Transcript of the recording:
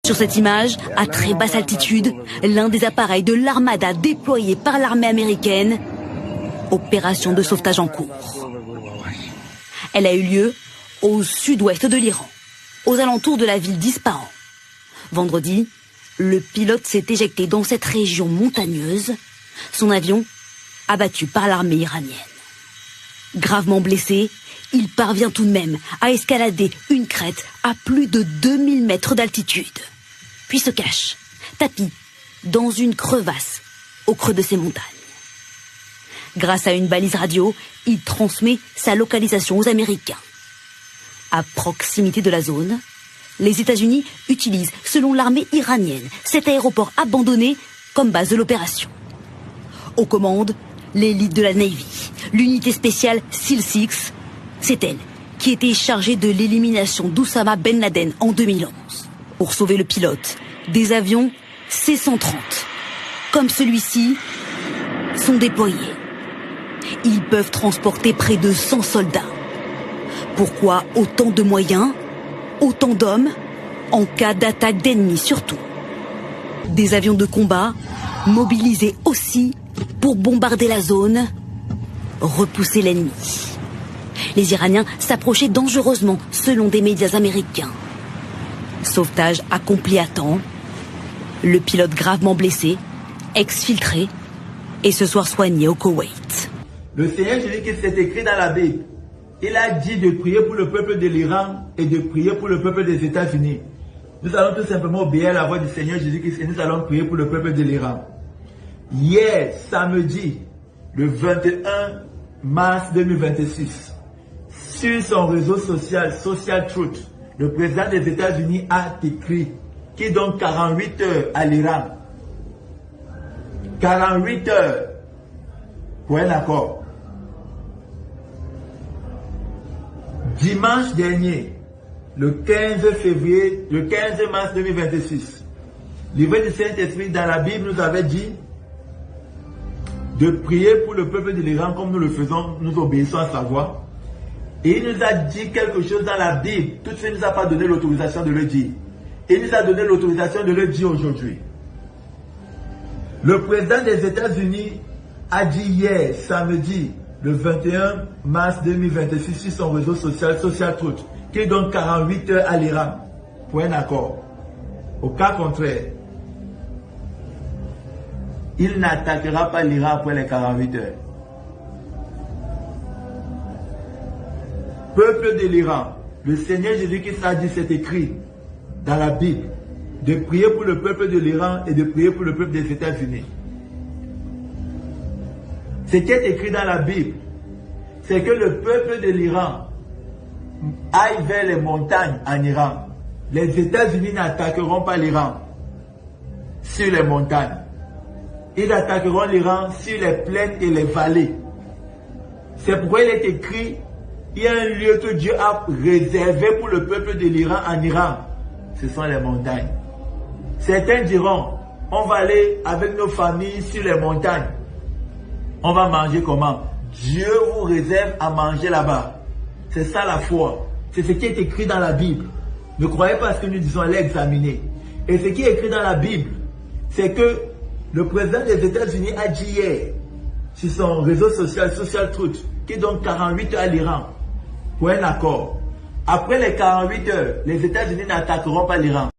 Sur cette image, à très basse altitude, l'un des appareils de l'Armada déployé par l'armée américaine. Opération de sauvetage en cours. Elle a eu lieu au sud-ouest de l'Iran, aux alentours de la ville d'Ispahan. Vendredi, le pilote s'est éjecté dans cette région montagneuse, son avion abattu par l'armée iranienne. Gravement blessé, il parvient tout de même à escalader une crête à plus de 2000 mètres d'altitude, puis se cache, tapi, dans une crevasse au creux de ces montagnes. Grâce à une balise radio, il transmet sa localisation aux Américains. À proximité de la zone, les États-Unis utilisent, selon l'armée iranienne, cet aéroport abandonné comme base de l'opération. Aux commandes, l'élite de la Navy, l'unité spéciale SEAL 6, c'est elle qui était chargée de l'élimination d'Oussama Ben Laden en 2011. Pour sauver le pilote, des avions C-130, comme celui-ci, sont déployés. Ils peuvent transporter près de 100 soldats. Pourquoi autant de moyens, autant d'hommes, en cas d'attaque d'ennemis surtout? Des avions de combat mobilisés aussi pour bombarder la zone, repousser l'ennemi. Les Iraniens s'approchaient dangereusement selon des médias américains. Sauvetage accompli à temps, le pilote gravement blessé, exfiltré et ce soir soigné au Koweït. Le Seigneur Jésus-Christ s'est écrit dans la Bible. Il a dit de prier pour le peuple de l'Iran et de prier pour le peuple des États-Unis. Nous allons tout simplement obéir à la voix du Seigneur Jésus-Christ et nous allons prier pour le peuple de l'Iran. Hier, samedi, le 21 mars 2026, sur son réseau social, Social Truth, le président des États-Unis a écrit qu'il donne 48 heures à l'Iran. 48 heures pour un accord. Dimanche dernier, le 15 mars 2026, livre du Saint-Esprit dans la Bible nous avait dit de prier pour le peuple de l'Iran comme nous le faisons, nous obéissons à sa voix. Et il nous a dit quelque chose dans la Bible, tout de suite il ne nous a pas donné l'autorisation de le dire. Il nous a donné l'autorisation de le dire aujourd'hui. Le président des États-Unis a dit hier, samedi, le 21 mars 2026, sur son réseau social, Social Truth, qu'il donne 48 heures à l'Iran pour un accord. Au cas contraire, il n'attaquera pas l'Iran après les 48 heures. Peuple de l'Iran, le Seigneur Jésus-Christ a dit, c'est écrit dans la Bible, de prier pour le peuple de l'Iran et de prier pour le peuple des États-Unis. Ce qui est écrit dans la Bible, c'est que le peuple de l'Iran aille vers les montagnes en Iran. Les États-Unis n'attaqueront pas l'Iran sur les montagnes. Ils attaqueront l'Iran sur les plaines et les vallées. C'est pourquoi il est écrit, il y a un lieu que Dieu a réservé pour le peuple de l'Iran en Iran. Ce sont les montagnes. Certains diront, on va aller avec nos familles sur les montagnes. On va manger comment? Dieu vous réserve à manger là-bas. C'est ça la foi. C'est ce qui est écrit dans la Bible. Ne croyez pas à ce que nous disons, allez examiner. Et ce qui est écrit dans la Bible, c'est que le président des États-Unis a dit hier, sur son réseau social, Social Truth, qu'il donne 48 heures à l'Iran pour un accord. Après les 48 heures, les États-Unis n'attaqueront pas l'Iran.